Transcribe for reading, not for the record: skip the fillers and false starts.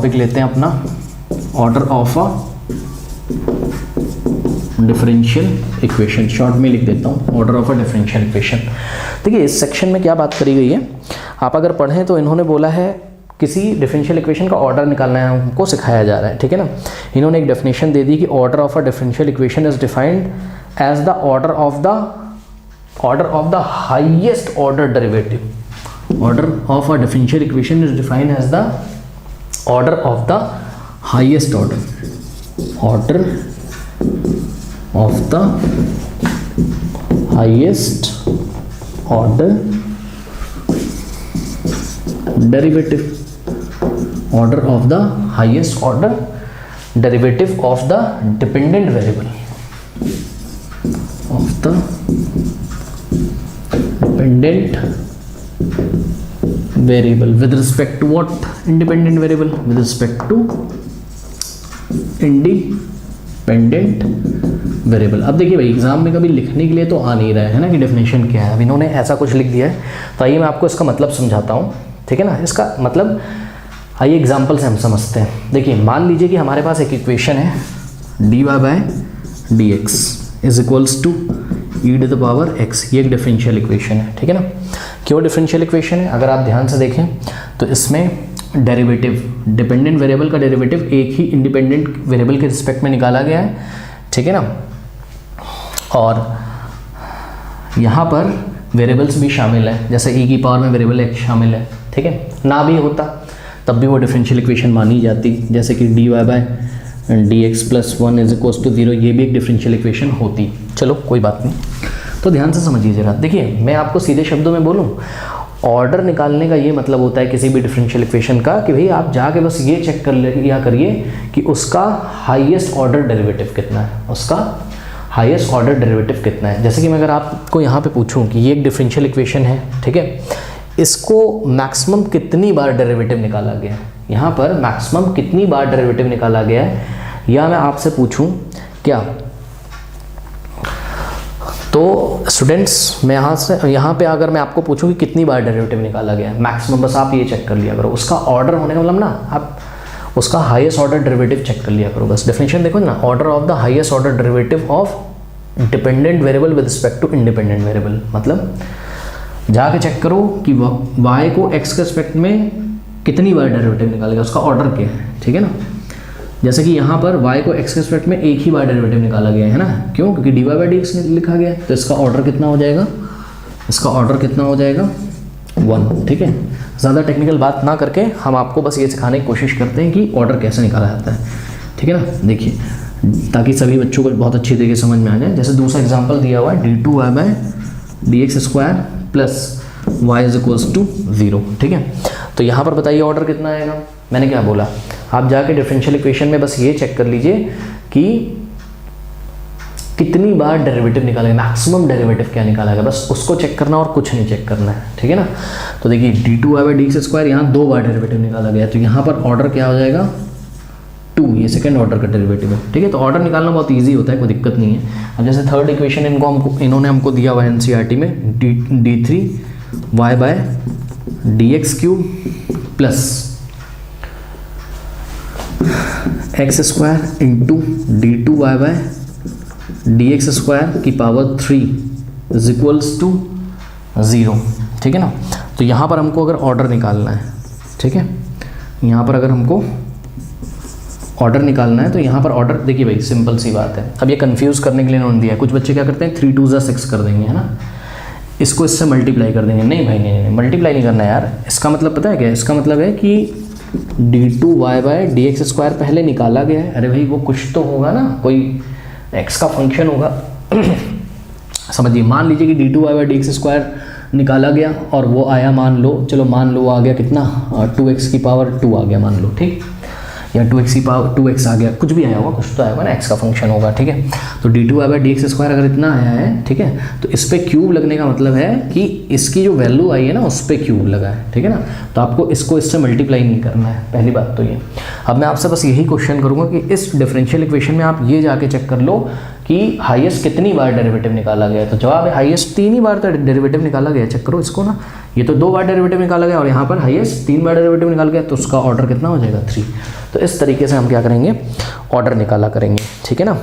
Topic लेते हैं अपना order of a differential equation. Short में लिख देता हूँ order of a differential equation. देखिए इस सेक्शन में क्या बात करी गई है, आप अगर पढ़ें तो इन्होंने बोला है किसी डिफरेंशियल इक्वेशन का ऑर्डर निकालना है, हमको सिखाया जा रहा है, ठीक है ना। इन्होंने एक डेफिनेशन दे दी कि order of a differential equation is defined as the order of the highest order derivative. Order of a differential equation is defined as the order of the highest order of the highest order derivative, order of the highest order derivative of the dependent variable, of the dependent variable with respect to what? Independent variable with respect to independent variable। अब देखिए भाई exam में कभी लिखने के लिए तो आ नहीं रहा है ना कि डेफिनेशन क्या है। अब इन्होंने ऐसा कुछ लिख दिया है, तो आइए मैं आपको इसका मतलब समझाता हूँ, ठीक है ना। इसका मतलब आइए एग्जाम्पल से हम समझते हैं। देखिए मान लीजिए कि हमारे पास एक इक्वेशन है dy by d x is equals to e to the power x. ये एक डिफरेंशियल इक्वेशन है, ठीक है ना। क्यों डिफरेंशियल इक्वेशन है? अगर आप ध्यान से देखें तो इसमें डेरिवेटिव, डिपेंडेंट वेरिएबल का डेरिवेटिव एक ही इंडिपेंडेंट वेरिएबल के रिस्पेक्ट में निकाला गया है, ठीक है ना। और यहाँ पर वेरिएबल्स भी शामिल है, जैसे ई की पावर में वेरिएबल एक शामिल है, ठीक है ना। भी होता तब भी वो डिफरेंशियल इक्वेशन मानी जाती, जैसे कि d y by d x plus one is equals to zero, ये भी एक डिफरेंशियल इक्वेशन होती। चलो कोई बात नहीं, तो ध्यान से समझिए जरा। देखिए मैं आपको सीधे शब्दों में बोलूँ, ऑर्डर निकालने का ये मतलब होता है किसी भी डिफरेंशियल इक्वेशन का कि भाई आप जाके बस ये चेक कर लिया करिए कि उसका हाईएस्ट ऑर्डर डेरिवेटिव कितना है, उसका हाईएस्ट ऑर्डर डेरिवेटिव कितना है। जैसे कि मैं अगर आपको यहाँ पे पूछूँ कि ये एक डिफरेंशियल इक्वेशन है, ठीक है, इसको मैक्सिमम कितनी बार डेरिवेटिव निकाला गया है, यहाँ पर मैक्सिमम कितनी बार डेरिवेटिव निकाला गया है, या मैं आपसे पूछूँ क्या, तो स्टूडेंट्स मैं यहाँ पे अगर मैं आपको पूछूं कि कितनी बार डेरिवेटिव निकाला गया है मैक्सिमम, बस आप ये चेक कर लिया करो। उसका ऑर्डर होने का मतलब ना, आप उसका हाईएस्ट ऑर्डर डेरिवेटिव चेक कर लिया करो बस। डेफिनेशन देखो ना, order of the highest order derivative of dependent variable with respect to independent variable. मतलब जाके चेक करो कि y को x के रिस्पेक्ट में कितनी बार डेरिवेटिव निकाला गया, उसका ऑर्डर क्या है, ठीक है ना। जैसे कि यहाँ पर y को x के रिस्पेक्ट में एक ही बार डेरिवेटिव निकाला गया है ना, क्यों? क्योंकि dy बाई डी एक्स लिखा गया है, तो इसका ऑर्डर कितना हो जाएगा, इसका ऑर्डर कितना हो जाएगा 1, ठीक है। ज़्यादा टेक्निकल बात ना करके हम आपको बस ये सिखाने की कोशिश करते हैं कि ऑर्डर कैसे निकाला जाता है, ठीक है ना। देखिए ताकि सभी बच्चों को बहुत अच्छी तरीके से समझ में आ जाए। जैसे दूसरा एग्जाम्पल दिया हुआ है d two y by d x square plus y is equals to 0, ठीक है। तो यहाँ पर बताइए ऑर्डर कितना आएगा। मैंने क्या बोला, आप जाके डिफरेंशियल इक्वेशन में बस ये चेक कर लीजिए कि कितनी बार डेरिवेटिव निकाला है, मैक्सिमम डेरिवेटिव क्या निकाला है, बस उसको चेक करना और कुछ नहीं चेक करना है, ठीक है ना। तो देखिए d two y by d x square यहाँ 2 बार डेरिवेटिव निकाला गया, तो यहाँ पर ऑर्डर क्या हो जाएगा 2, ये सेकंड ऑर्डर का डेरिवेटिव है, ठीक है। तो ऑर्डर निकालना बहुत ईजी होता है, कोई दिक्कत नहीं है। अब जैसे थर्ड इक्वेशन इन्होंने हमको दिया हुआ है एनसीईआरटी में d three y by d x cube plus x square into d two y by d x square की पावर 3 इज इक्वल्स टू 0, ठीक है ना। तो यहाँ पर हमको अगर ऑर्डर निकालना है, ठीक है, यहाँ पर अगर हमको ऑर्डर निकालना है तो यहाँ पर ऑर्डर देखिए भाई सिंपल सी बात है। अब ये कंफ्यूज करने के लिए इन्होंने दिया है, कुछ बच्चे क्या करते हैं 3 2 जा 6 कर देंगे, है ना, इसको इससे मल्टीप्लाई कर देंगे। नहीं भाई नहीं, मल्टीप्लाई नहीं करना यार। इसका मतलब पता है क्या, इसका मतलब है कि d two y by d x square पहले निकाला गया है। अरे भाई वो कुछ तो होगा ना, कोई एक्स का फंक्शन होगा समझिए। मान लीजिए कि d two y by d x square निकाला गया और वो आया, मान लो, चलो मान लो आ गया कितना 2x की पावर 2 आ गया मान लो, ठीक, या 2x की पावर 2x आ गया, कुछ भी आया होगा, कुछ तो आया होगा ना, x का फंक्शन होगा, ठीक है। तो d two y by d x square अगर इतना आया है, ठीक है, तो इस पर क्यूब लगने का मतलब है कि इसकी जो वैल्यू आई है ना उस पर क्यूब लगा है, ठीक है ना। तो आपको इसको इससे मल्टीप्लाई नहीं करना है, पहली बात तो ये। अब मैं आपसे बस यही क्वेश्चन करूँगा कि इस डिफरेंशियल इक्वेशन में आप ये जाके चेक कर लो कि हाईएस्ट कितनी बार डेरिवेटिव निकाला गया है। तो जवाब है हाईएस्ट 3 ही बार तो डेरिवेटिव निकाला गया। चेक करो इसको ना, ये तो 2 बार डेरिवेटिव निकाला गया और यहाँ पर हाईएस्ट 3 बार डेरिवेटिव निकाल गया, तो उसका ऑर्डर कितना हो जाएगा 3। तो इस तरीके से हम क्या करेंगे, ऑर्डर निकाला करेंगे, ठीक है ना।